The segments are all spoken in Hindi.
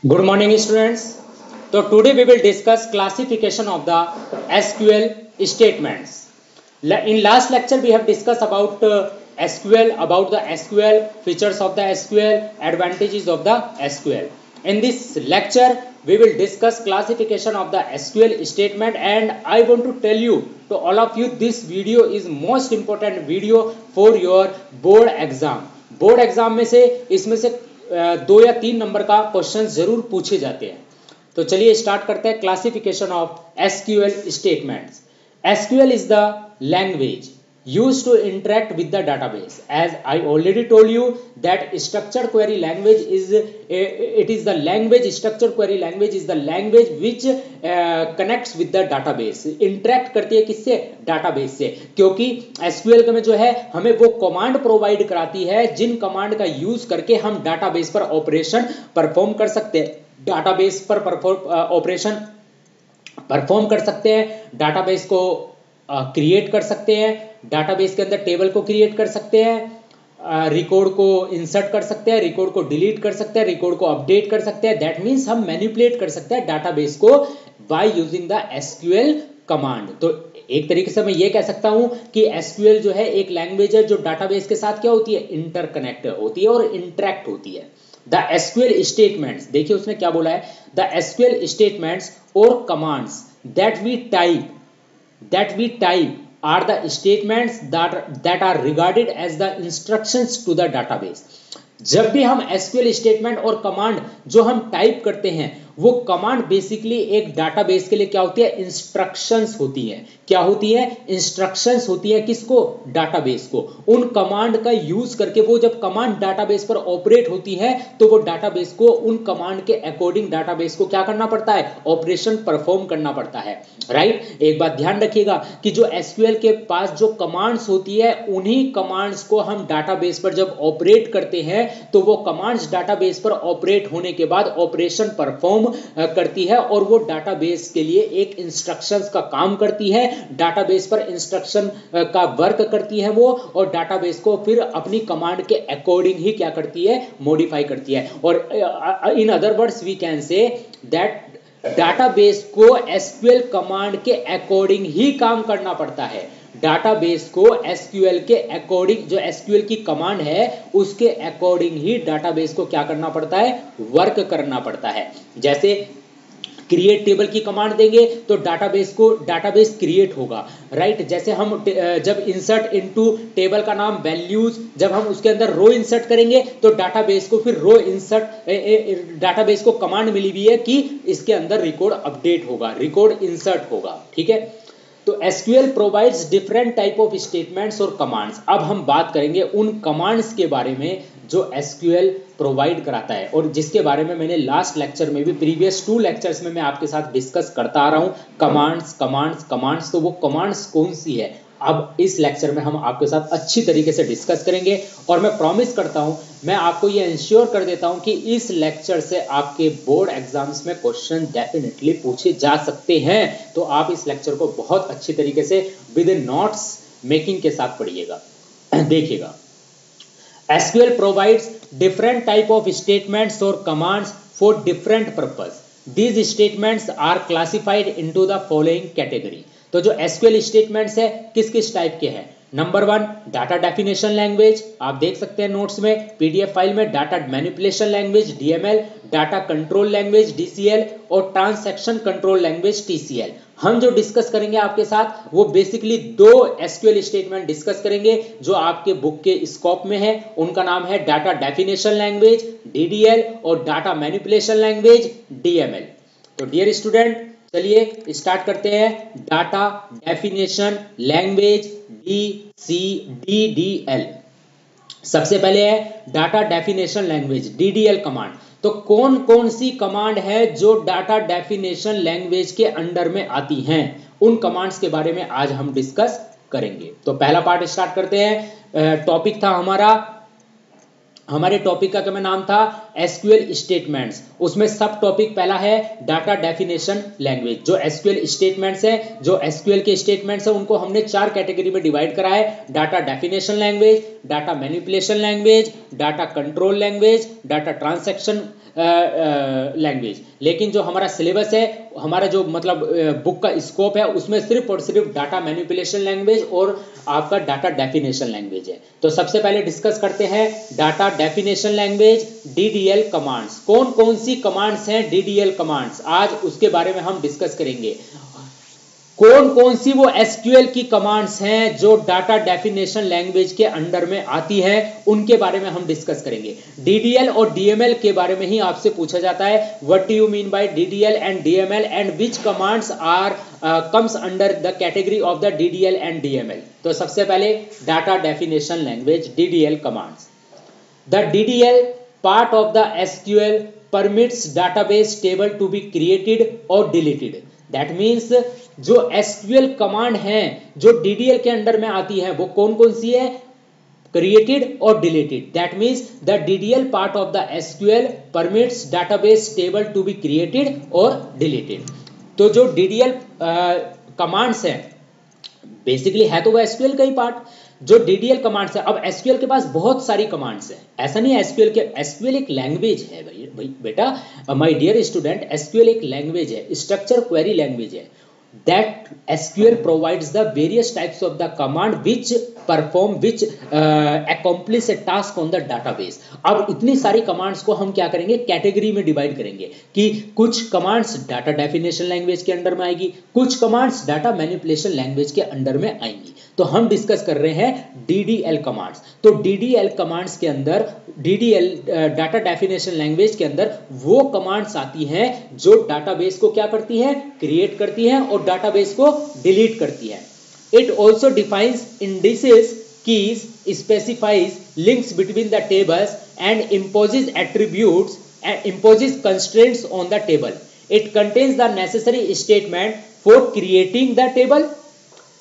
Good morning, students. So today we will discuss classification of the SQL statements. In last lecture we have discussed about SQL, about the SQL, features of the SQL, advantages of the SQL. In this lecture we will discuss classification of the SQL statement, and I want to tell you to all of you, this video is most important video for your board exam. Board exam में से इसमें से 2 या 3 नंबर का क्वेश्चन जरूर पूछे जाते हैं। तो चलिए स्टार्ट करते हैं। Classification of SQL statements. SQL is the language used to interact with the database. As I already told you that structured query language is the language, structured query language is the language which connects with the database. Interact करती है किससे? database से, क्योंकि SQL में जो है हमें वो कमांड प्रोवाइड कराती है जिन कमांड का यूज करके हम डाटाबेस पर ऑपरेशन परफॉर्म कर सकते हैं, डाटाबेस पर ऑपरेशन परफॉर्म कर सकते हैं, डाटाबेस को क्रिएट कर सकते हैं, डाटाबेस के अंदर टेबल को क्रिएट कर सकते हैं, रिकॉर्ड को इंसर्ट कर सकते हैं, रिकॉर्ड को डिलीट कर सकते हैं, रिकॉर्ड को अपडेट कर सकते हैं। दैट मीन्स हम मैनिपुलेट कर सकते हैं डाटाबेस को by using the SQL command. तो एक तरीके से मैं ये कह सकता हूं कि एसक्यूएल जो है एक लैंग्वेज है जो डाटाबेस के साथ क्या होती है, इंटरकनेक्ट होती है और इंटरेक्ट होती है। द एसक्यूएल स्टेटमेंट्स, देखिए उसने क्या बोला है, द एसक्यूएल स्टेटमेंट्स और commands that we type are the statements that are regarded as the instructions to the database. जब भी हम SQL स्टेटमेंट और कमांड जो हम टाइप करते हैं, वो कमांड बेसिकली एक डाटाबेस के लिए क्या होती है, इंस्ट्रक्शंस होती है। क्या होती है? इंस्ट्रक्शंस होती है। किसको? डाटाबेस को। उन कमांड का यूज करके वो जब कमांड डाटाबेस पर ऑपरेट होती है तो वो डाटाबेस को उन कमांड के अकॉर्डिंग डाटाबेस को क्या करना पड़ता है, ऑपरेशन परफॉर्म करना पड़ता है। राइट, एक बात ध्यान रखिएगा कि जो एसक्यूएल के पास जो कमांड्स होती है, उन्हीं कमांड्स को हम डाटाबेस पर जब ऑपरेट करते हैं तो वो कमांड्स डाटाबेस पर ऑपरेट होने के बाद ऑपरेशन परफॉर्म करती है और वो डाटाबेस के लिए एक इंस्ट्रक्शंस का काम करती है, डाटाबेस पर इंस्ट्रक्शन का वर्क करती है वो, और डाटाबेस को फिर अपनी कमांड के अकॉर्डिंग ही क्या करती है, मॉडिफाई करती है। और in other words we can say that database को एसक्यूएल कमांड के अकॉर्डिंग ही काम करना पड़ता है। डाटाबेस को एसक्यूएल के अकॉर्डिंग, जो एसक्यूएल की कमांड है उसके अकॉर्डिंग ही डाटाबेस को क्या करना पड़ता है, वर्क करना पड़ता है। जैसे क्रिएट टेबल की कमांड देंगे तो डाटाबेस क्रिएट होगा। राइट, जैसे हम जब इंसर्ट इनटू टेबल का नाम वैल्यूज, जब हम उसके अंदर रो इंसर्ट करेंगे तो डाटाबेस को फिर डाटाबेस को कमांड मिली हुई है कि इसके अंदर रिकॉर्ड अपडेट होगा, रिकॉर्ड इंसर्ट होगा। ठीक है, तो SQL provides different type of statements और कमांड्स। अब हम बात करेंगे उन कमांड्स के बारे में जो SQL प्रोवाइड कराता है और जिसके बारे में मैंने लास्ट लेक्चर में भी, प्रीवियस 2 लेक्चर्स में मैं आपके साथ डिस्कस करता आ रहा हूं। कमांड्स, तो वो कमांड्स कौन सी है, अब इस लेक्चर में हम आपके साथ अच्छी तरीके से डिस्कस करेंगे। और मैं प्रॉमिस करता हूं, मैं आपको ये इंश्योर कर देता हूं कि इस लेक्चर से आपके बोर्ड एग्जाम्स में क्वेश्चन डेफिनेटली पूछे जा सकते हैं। तो आप इस लेक्चर को बहुत अच्छी तरीके से विद नोट्स मेकिंग के साथ पढ़िएगा, देखिएगा। SQL provides different type of statements or commands for different purpose. These statements are classified into the following category. तो जो SQL statements है किस किस टाइप के हैं? नंबर 1, डाटा डेफिनेशन लैंग्वेज, आप देख सकते हैं नोट्स में, PDF फाइल में, data manipulation language DML, data control language DCL और ट्रांजैक्शन कंट्रोल लैंग्वेज TCL। हम जो डिस्कस करेंगे आपके साथ वो बेसिकली 2 SQL स्टेटमेंट डिस्कस करेंगे जो आपके बुक के स्कोप में है। उनका नाम है डाटा डेफिनेशन लैंग्वेज DDL और डाटा मैनिपुलेशन लैंग्वेज DML। तो डियर स्टूडेंट, चलिए स्टार्ट करते हैं। Data definition language DDL। सबसे पहले है data definition language DDL command. तो कौन कौन सी कमांड है जो डाटा डेफिनेशन लैंग्वेज के अंडर में आती हैं, उन कमांड्स के बारे में आज हम डिस्कस करेंगे। तो पहला पार्ट स्टार्ट करते हैं। टॉपिक था हमारे टॉपिक का क्या नाम था, एसक्यूएल स्टेटमेंट्स, उसमें सब टॉपिक पहला है डाटा डेफिनेशन लैंग्वेज। जो एसक्यूएल स्टेटमेंट्स है, जो एसक्यूएल के स्टेटमेंट्स है, उनको हमने 4 कैटेगरी में डिवाइड करा है, data definition language, data manipulation language, data control language, data transaction language. लेकिन जो हमारा सिलेबस है, हमारा जो मतलब बुक का स्कोप है, उसमें सिर्फ और सिर्फ डाटा मैनिपुलेशन लैंग्वेज और आपका डाटा डेफिनेशन लैंग्वेज है। तो सबसे पहले डिस्कस करते हैं data definition language, DDL commands. कौन कौन सी कमांड्स हैं डीडीएल कमांड्स, आज उसके बारे में हम डिस्कस करेंगे। कौन कौन सी वो एसक्यूएल की कमांड्स हैं जो डाटा डेफिनेशन लैंग्वेज के अंडर में आती है, उनके बारे में हम डिस्कस करेंगे। डीडीएल और डीएमएल के बारे में ही आपसे पूछा जाता है, what do you mean by DDL and DML and which commands are comes under the category of the DDL and DML. तो सबसे पहले data definition language, DDL commands. The DDL part of the SQL permits database table to be created or deleted. That means जो SQL कमांड है जो DDL के अंडर में आती है, वो कौन कौन सी है, क्रिएटेड और deleted. That means the DDL part of the SQL permits database table to be created or deleted. तो जो DDL कमांड्स है बेसिकली है तो वो SQL का ही पार्ट। जो DDL कमांड्स है, अब SQL के पास बहुत सारी कमांड्स हैं, ऐसा नहीं है SQL एक लैंग्वेज है भाई बेटा, माय डियर स्टूडेंट, SQL एक लैंग्वेज है, स्ट्रक्चर क्वेरी लैंग्वेज है। That SQL provides the various types of the command which accomplish a task on the database. अब इतनी सारी कमांड्स को हम क्या करेंगे, कैटेगरी में डिवाइड करेंगे कि कुछ कमांड्स डाटा डेफिनेशन लैंग्वेज के अंडर में आएगी, कुछ कमांड्स डाटा मैनिपुलेशन लैंग्वेज के अंडर में आएंगी। तो हम डिस्कस कर रहे हैं डीडीएल कमांड्स। तो डीडीएल कमांड्स के अंदर, डीडीएल डाटा डेफिनेशन लैंग्वेज के अंदर वो कमांड्स आती हैं जो डाटाबेस को क्या करती हैं, क्रिएट करती हैं और डाटाबेस को डिलीट करती है। It also defines indices, keys, specifies links between the tables and imposes attributes and imposes constraints on the table. It contains the necessary statement for creating the table,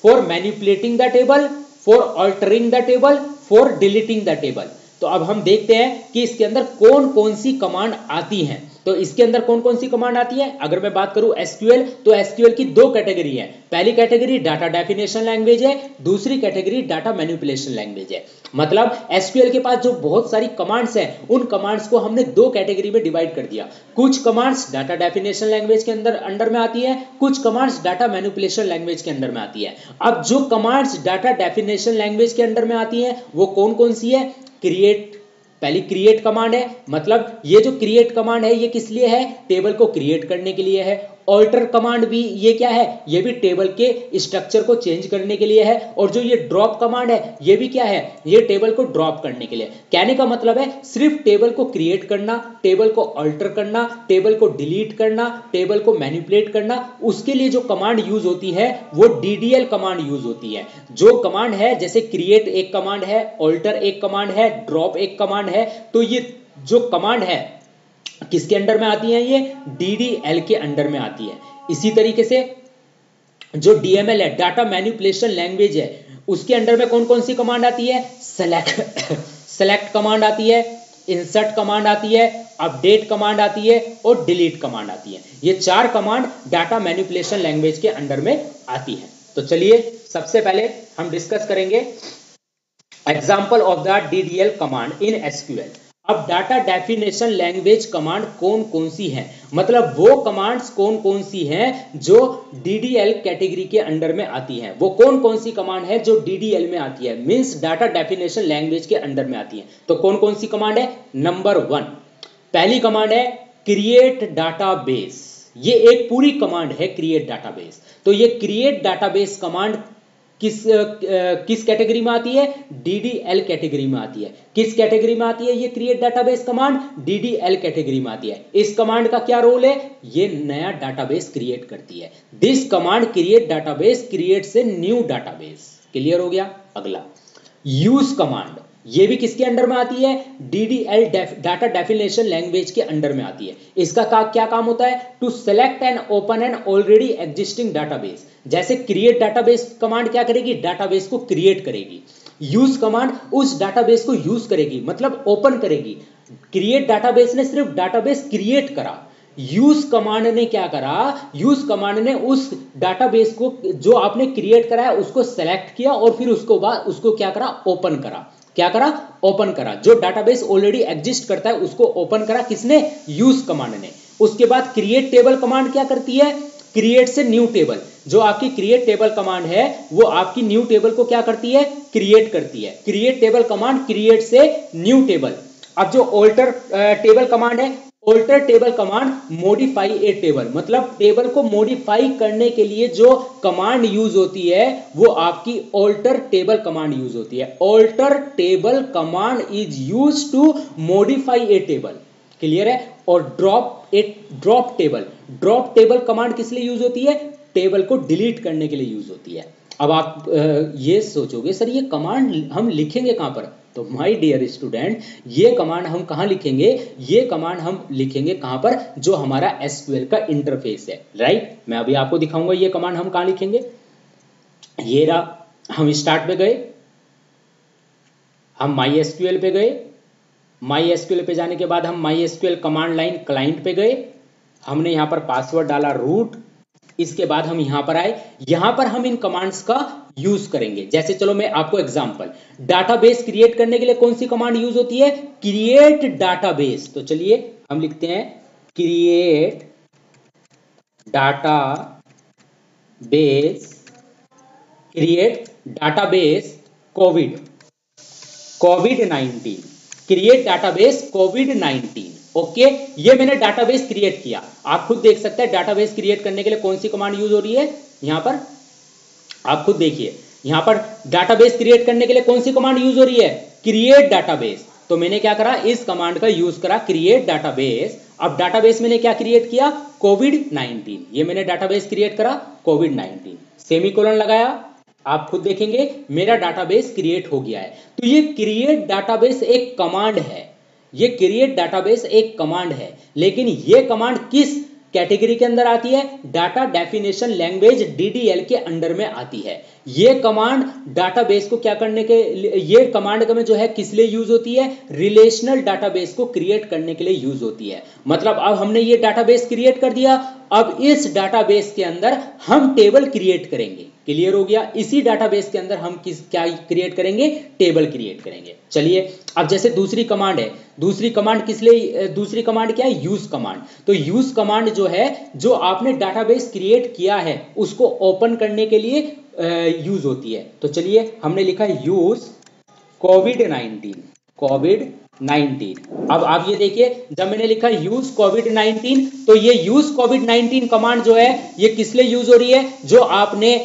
for manipulating the table, for altering the table, for deleting the table. तो अब हम देखते हैं कि इसके अंदर कौन कौन सी कमांड आती हैं। तो इसके अंदर कौन कौन सी कमांड आती है, अगर मैं बात करूं एसक्यूएल, तो एसक्यूएल की 2 कैटेगरी है। पहली कैटेगरी डाटा डेफिनेशन लैंग्वेज है, दूसरी कैटेगरी डाटा मैनिपुलेशन लैंग्वेज है। मतलब एसक्यूएल के पास जो बहुत सारी कमांड्स हैं, उन कमांड्स को हमने 2 कैटेगरी में डिवाइड कर दिया। कुछ कमांड्स डाटा डेफिनेशन लैंग्वेज के अंडर में आती है, कुछ कमांड्स डाटा मैनिपुलेशन लैंग्वेज के अंडर में आती है। अब जो कमांड्स डाटा डेफिनेशन लैंग्वेज के अंडर में आती हैं वो कौन कौन सी है, क्रिएट, पहली क्रिएट कमांड है, मतलब ये जो क्रिएट कमांड है ये किस लिए है, टेबल को क्रिएट करने के लिए है। ऑल्टर कमांड भी ये क्या है, ये भी टेबल के स्ट्रक्चर को चेंज करने के लिए है। और जो ये ड्रॉप कमांड है ये भी क्या है, ये टेबल को ड्रॉप करने के लिए। कहने का मतलब है सिर्फ टेबल को क्रिएट करना, टेबल को ऑल्टर करना, टेबल को डिलीट करना, टेबल को मैनिपुलेट करना, उसके लिए जो कमांड यूज होती है वो डीडीएल कमांड यूज होती है। जो कमांड है जैसे क्रिएट एक कमांड है, ऑल्टर एक कमांड है, ड्रॉप एक कमांड है, तो ये जो कमांड है किसके अंडर में आती है, ये डीडीएल के अंडर में आती है। इसी तरीके से जो डीएमएल है, डाटा मैनिपुलेशन लैंग्वेज है, उसके अंडर में कौन कौन सी कमांड आती है, सेलेक्ट कमांड आती है, इंसर्ट कमांड आती है, अपडेट कमांड आती है और डिलीट कमांड आती है। ये 4 कमांड डाटा मैनिपुलेशन लैंग्वेज के अंडर में आती है। तो चलिए सबसे पहले हम डिस्कस करेंगे example of the DDL command in SQL. अब डाटा डेफिनेशन लैंग्वेज कमांड कौन कौन सी है, मतलब वो कमांड्स कौन कौन सी हैं जो डीडीएल कैटेगरी के अंडर में आती हैं। वो कौन कौन सी कमांड है जो डीडीएल में आती है, मींस डाटा डेफिनेशन लैंग्वेज के अंडर में आती है। तो कौन कौन सी कमांड है, नंबर 1 पहली कमांड है क्रिएट डाटाबेस। ये एक पूरी कमांड है क्रिएट डाटाबेस। तो ये क्रिएट डाटाबेस कमांड किस कैटेगरी में आती है, डीडीएल कैटेगरी में आती है। किस कैटेगरी में आती है ये create database command, DDL category में आती है। इस कमांड का क्या रोल है, ये नया डाटाबेस क्रिएट करती है। This command create database creates a new database. Clear हो गया। अगला यूज कमांड, ये भी किसके अंडर में आती है, डीडीएल डाटा डेफिनेशन लैंग्वेज के अंडर में आती है। इसका क्या काम होता है, to select and open an already existing database. जैसे क्रिएट डाटाबेस कमांड क्या करेगी, डाटाबेस को क्रिएट करेगी। यूज कमांड उस डाटाबेस को यूज करेगी, मतलब ओपन करेगी। क्रिएट डाटाबेस ने सिर्फ डाटाबेस क्रिएट करा, यूज कमांड ने क्या करा, यूज कमांड ने उस डाटाबेस को जो आपने क्रिएट करा है उसको सेलेक्ट किया और फिर उसको बाद उसको क्या करा, ओपन करा। क्या करा, ओपन करा। जो डाटाबेस ऑलरेडी एग्जिस्ट करता है उसको ओपन करा किसने, यूज कमांड ने। उसके बाद क्रिएट टेबल कमांड क्या करती है, क्रिएट से न्यू टेबल, जो आपकी क्रिएट टेबल कमांड है वो आपकी न्यू टेबल को क्या करती है, क्रिएट करती है। क्रिएट टेबल कमांड क्रिएट से न्यू टेबल। अब जो ऑल्टर टेबल कमांड है, alter table command modify a table, मतलब टेबल को मॉडिफाई करने के लिए जो कमांड यूज होती है वो आपकी ऑल्टर टेबल कमांड यूज होती है। Alter table command is use to modify a table, clear है। और ड्रॉप टेबल कमांड किस लिए यूज होती है, टेबल को डिलीट करने के लिए यूज होती है। अब आप ये सोचोगे सर ये कमांड हम लिखेंगे कहां पर, तो माय डियर स्टूडेंट ये कमांड हम कहां लिखेंगे, ये कमांड हम लिखेंगे कहां पर, जो हमारा एसक्यूएल का इंटरफेस है, राइट। मैं अभी आपको दिखाऊंगा ये कमांड हम कहां लिखेंगे। ये रहा, हम स्टार्ट पे गए, हम माई एसक्यूएल पे गए, माई एसक्यूएल पे जाने के बाद हम my SQL command line client पे गए, हमने यहां पर पासवर्ड डाला रूट। इसके बाद हम यहां पर आए, यहां पर हम इन कमांड्स का यूज करेंगे। जैसे चलो मैं आपको एग्जांपल, डाटाबेस क्रिएट करने के लिए कौन सी कमांड यूज होती है, क्रिएट डाटाबेस। तो चलिए हम लिखते हैं क्रिएट डाटाबेस, क्रिएट डाटाबेस कोविड-19, क्रिएट डाटाबेस कोविड-19। ओके, ये मैंने डाटाबेस क्रिएट किया। आप खुद देख सकते हैं डाटाबेस क्रिएट करने के लिए कौन सी कमांड यूज हो रही है। यहां पर आप खुद देखिए, यहां पर डाटाबेस क्रिएट करने के लिए कौन सी कमांड यूज हो रही है, क्रिएट डाटाबेस। तो मैंने क्या करा, इस कमांड का यूज करा, क्रिएट डाटाबेस। अब डाटाबेस मैंने क्या क्रिएट किया, कोविड-19। ये मैंने डाटाबेस क्रिएट करा कोविड-19, सेमीकोलन लगाया। आप खुद देखेंगे मेरा डाटाबेस क्रिएट हो गया है। तो ये क्रिएट डाटाबेस एक कमांड है, ये क्रिएट डाटाबेस एक कमांड है, लेकिन ये कमांड किस कैटेगरी के अंदर आती है, डाटा डेफिनेशन लैंग्वेज डीडीएल के अंडर में आती है। ये कमांड डाटाबेस को क्या करने के, ये कमांड का में जो है किस लिए यूज होती है, रिलेशनल डाटाबेस को क्रिएट करने के लिए यूज होती है। मतलब अब हमने ये डाटाबेस क्रिएट कर दिया, अब इस डाटाबेस के अंदर हम टेबल क्रिएट करेंगे। क्लियर हो गया, इसी डाटाबेस के अंदर हम क्या क्रिएट करेंगे, टेबल क्रिएट करेंगे। चलिए अब जैसे दूसरी कमांड है, दूसरी कमांड किस लिए, दूसरी कमांड क्या है, यूज कमांड। तो यूज कमांड जो है, जो आपने डाटाबेस क्रिएट किया है उसको ओपन करने के लिए यूज होती है। तो चलिए हमने लिखा यूज कोविड-19, अब आप ये देखिए, जब मैंने लिखा यूज कोविड-19 तो ये यूज कोविड-19 कमांड जो है ये किस लिए यूज हो रही है, जो आपने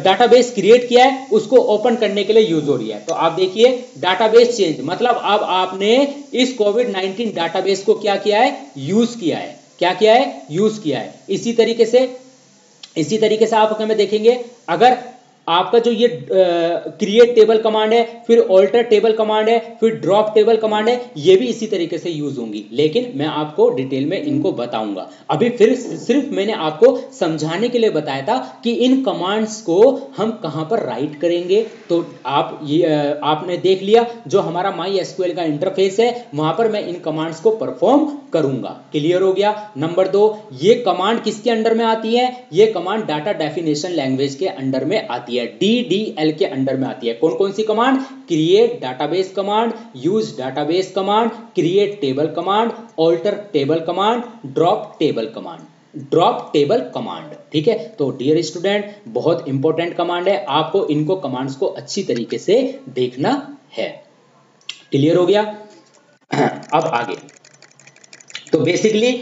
डाटाबेस क्रिएट किया है उसको ओपन करने के लिए यूज हो रही है। तो आप देखिए डाटाबेस चेंज, मतलब अब आपने इस कोविड-19 डाटाबेस को क्या किया है, यूज किया है। क्या किया है, यूज किया है। इसी तरीके से आप हमें देखेंगे, अगर आपका जो ये क्रिएट टेबल कमांड है, फिर ऑल्टर टेबल कमांड है, फिर ड्रॉप टेबल कमांड है, ये भी इसी तरीके से यूज होंगी, लेकिन मैं आपको डिटेल में इनको बताऊंगा। अभी फिर सिर्फ मैंने आपको समझाने के लिए बताया था कि इन कमांड्स को हम कहां पर राइट करेंगे। तो आप ये आपने देख लिया, जो हमारा माई एसक्यूएल का इंटरफेस है वहां पर मैं इन कमांड्स को परफॉर्म करूंगा। क्लियर हो गया। नंबर 2, ये कमांड किसके अंडर में आती है, ये कमांड डाटा डेफिनेशन लैंग्वेज के अंडर में आती है, डीडीएल के अंडर में आती है। कौन कौन सी command, create database command, use database command, create table command, alter table command, drop table command. ठीक है। तो डियर स्टूडेंट, बहुत इंपॉर्टेंट कमांड है, आपको इनको कमांड्स को अच्छी तरीके से देखना है। क्लियर हो गया। अब आगे, तो basically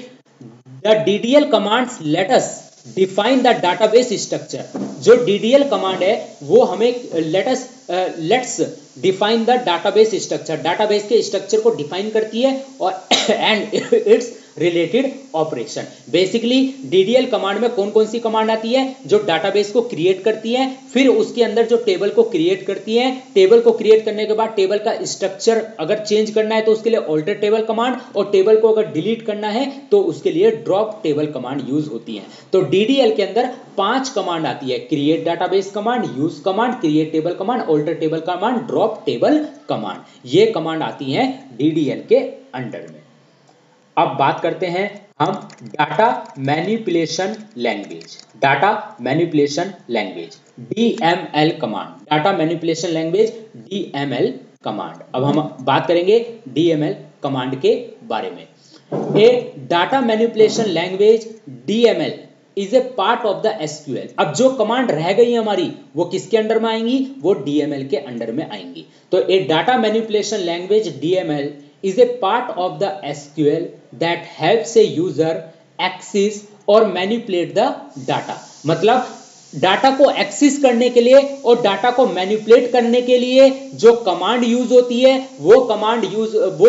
the DDL commands let us define the database structure. जो डीडीएल कमांड है वो हमें let's define the database structure, database के स्ट्रक्चर को डिफाइन करती है और and it's related operation. Basically DDL command में कौन कौन सी कमांड आती है, जो डाटाबेस को क्रिएट करती है, फिर उसके अंदर जो टेबल को क्रिएट करती है, टेबल को क्रिएट करने के बाद टेबल का स्ट्रक्चर अगर चेंज करना है तो उसके लिए ऑल्टर टेबल कमांड, और टेबल को अगर डिलीट करना है तो उसके लिए ड्रॉप टेबल कमांड यूज होती है। तो डीडीएल के अंदर 5 कमांड आती है, create database command, use command, create table command, alter table command, drop table command. ये कमांड आती हैं डीडीएल के अंडर में। अब बात करते हैं हम data manipulation language, data manipulation language DML command, data manipulation language DML command. अब हम बात करेंगे डीएमएल कमांड के बारे में। A data manipulation language DML is a part of the SQL. अब जो कमांड रह गई हमारी वो किसके अंडर में आएंगी, वो डीएमएल के अंडर में आएंगी। तो a data manipulation language DML is a part of the SQL that helps a user access और manipulate the data। मतलब डाटा को एक्सेस करने के लिए और डाटा को मैनिपुलेट करने के लिए जो कमांड यूज होती है वो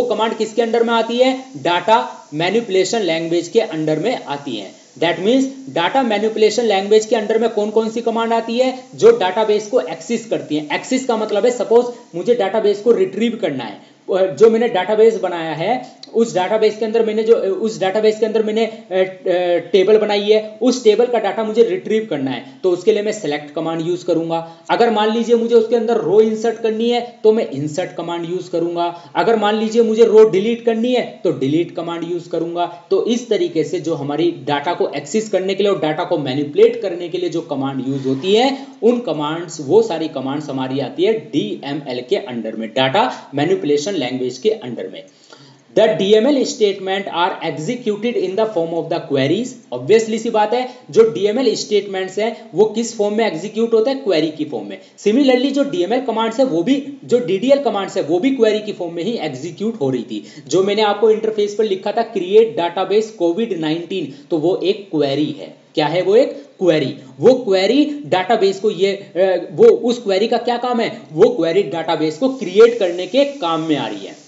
कमांड किसके अंडर में आती है, डाटा मैनिपुलेशन लैंग्वेज के अंडर में आती है। That means data manipulation language के अंडर में कौन कौन सी कमांड आती है, जो डाटाबेस को एक्सेस करती है। एक्सेस का मतलब है सपोज मुझे डाटाबेस को रिट्रीव करना है, जो मैंने डाटाबेस बनाया है उस डाटाबेस के अंदर मैंने टेबल बनाई है, उस टेबल का डाटा मुझे रिट्रीव करना है तो उसके लिए मैं सेलेक्ट कमांड यूज करूंगा। अगर मान लीजिए मुझे उसके अंदर रो इंसर्ट करनी है तो मैं इंसर्ट कमांड यूज करूंगा। अगर मान लीजिए मुझे रो डिलीट करनी है तो डिलीट कमांड यूज करूंगा। तो इस तरीके से जो हमारी डाटा को एक्सेस करने के लिए और डाटा को मैनिपुलेट करने के लिए जो कमांड यूज होती है उन कमांड्स, वो सारी कमांड्स हमारी आती है डीएमएल के अंडर में, डाटा मैनिपुलेशन लैंग्वेज के अंडर में। The DML statement are executed in the form of the queries। Obviously सी बात है, जो DML statements हैं वो किस फॉर्म में एग्जीक्यूट होते हैं, क्वेरी की फॉर्म में। सिमिलरली जो DML कमांड्स है वो भी, जो DDL कमांड्स है वो भी क्वेरी की फॉर्म में ही एग्जीक्यूट हो रही थी। जो मैंने आपको इंटरफेस पर लिखा था क्रिएट डाटाबेस कोविड-19, तो वो एक क्वेरी है। क्या है वो, एक क्वेरी। वो क्वेरी डाटाबेस को वो उस क्वेरी का क्या काम है, वो क्वेरी डाटाबेस को क्रिएट करने के काम में आ रही है।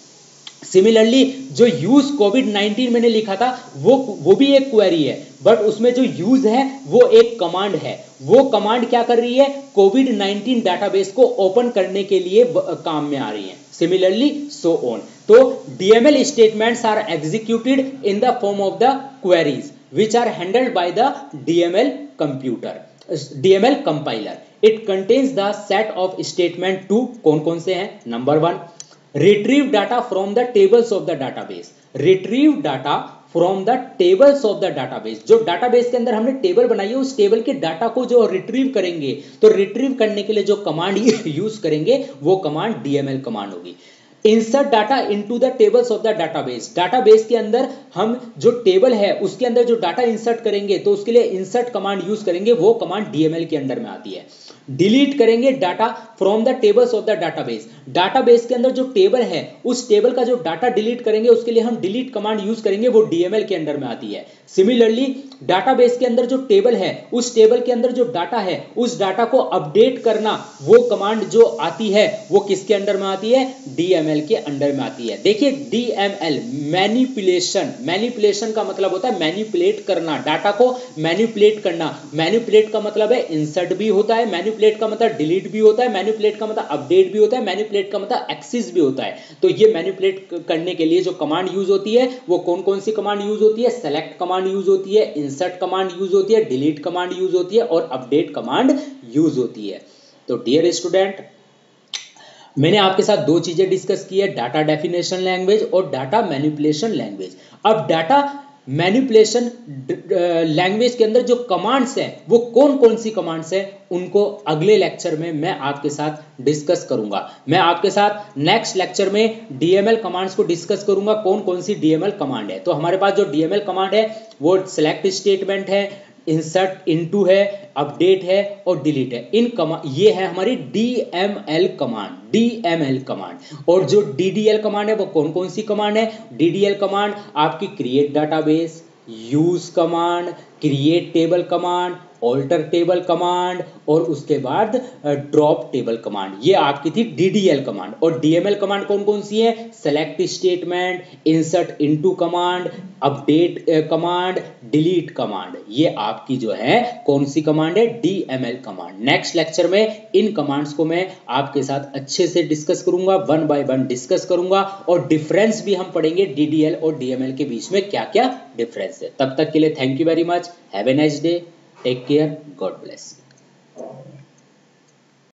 सिमिलरली जो यूज कोविड-19 मैंने लिखा था वो भी एक क्वेरी है, बट उसमें जो यूज है वो एक कमांड है। वो कमांड क्या कर रही है, कोविड-19 डाटाबेस को ओपन करने के लिए काम में आ रही है। Similarly so on. तो DML statements are executed in the form of the queries which are handled by the DML compiler। It contains the set of statement to कौन कौन से हैं, number 1 retrieve data from the tables of the database। retrieve data from the tables of the database। जो डाटाबेस के अंदर हमने टेबल बनाई है उस टेबल के डाटा को जो रिट्रीव करेंगे, तो रिट्रीव करने के लिए जो कमांड यूज करेंगे वो कमांड डीएमएल कमांड होगी। Insert data into the tables of the database. Database के अंदर हम जो टेबल है उसके अंदर जो डाटा इंसर्ट करेंगे तो उसके लिए इंसर्ट कमांड यूज करेंगे, वो कमांड डीएमएल के अंडर में आती है। डिलीट करेंगे data from the tables of the database. Database के अंदर जो टेबल है उस टेबल का जो डाटा डिलीट करेंगे उसके लिए हम डिलीट कमांड यूज करेंगे, वो डीएमएल के अंडर में आती है। सिमिलरली डाटाबेस के अंदर जो टेबल है उस टेबल के अंदर जो डाटा है उस डाटा को अपडेट करना, वो कमांड जो आती है वो किसके अंडर में आती है, डीएमएल के अंडर में आती है। देखिए डीएमएल मैनिपुलेशन का मतलब होता है मैनिपुलेट करना, डाटा को मैनिपुलेट करना। मैनिपुलेट का मतलब है इंसर्ट भी होता है, मैनिपुलेट का मतलब डिलीट भी होता है, मैनिपुलेट का मतलब अपडेट भी होता है, मैनिपुलेट का मतलब एक्सेस भी होता है। तो ये मैनिपुलेट करने के लिए जो कमांड यूज होती है वो कौन कौन सी कमांड यूज होती है, सेलेक्ट कमांड यूज होती है, इंसर्ट कमांड यूज होती है, डिलीट कमांड यूज होती है और अपडेट कमांड यूज होती है। तो डियर स्टूडेंट, मैंने आपके साथ दो चीजें डिस्कस की है, डाटा डेफिनेशन लैंग्वेज और डाटा मैनिपुलेशन लैंग्वेज। अब डाटा मैनिपुलेशन लैंग्वेज के अंदर जो कमांड्स हैं वो कौन कौन सी कमांड्स हैं उनको अगले लेक्चर में मैं आपके साथ डिस्कस करूंगा। मैं आपके साथ नेक्स्ट लेक्चर में डीएमएल कमांड्स को डिस्कस करूंगा, कौन कौन सी डीएमएल कमांड है। तो हमारे पास जो डीएमएल कमांड है वो सेलेक्ट स्टेटमेंट है, इंसर्ट इनटू है, अपडेट है और डिलीट है। ये है हमारी डीएमएल कमांड। और जो डीडीएल कमांड है वो कौन कौन सी कमांड है, डीडीएल कमांड आपकी create database, use command, create table command, alter table command और उसके बाद ड्रॉप टेबल कमांड, ये आपकी थी DDL कमांड। और DML कमांड कौन कौन सी है? Select statement, insert into command, update command, delete command, ये आपकी जो है कौन सी कमांड है? DML command. नेक्स्ट लेक्चर में इन कमांड्स को मैं आपके साथ अच्छे से डिस्कस करूंगा, वन बाय वन डिस्कस करूंगा, और डिफरेंस भी हम पढ़ेंगे DDL और DML के बीच में क्या क्या डिफरेंस है। तब तक के लिए thank you very much, have a nice day, take care, God bless.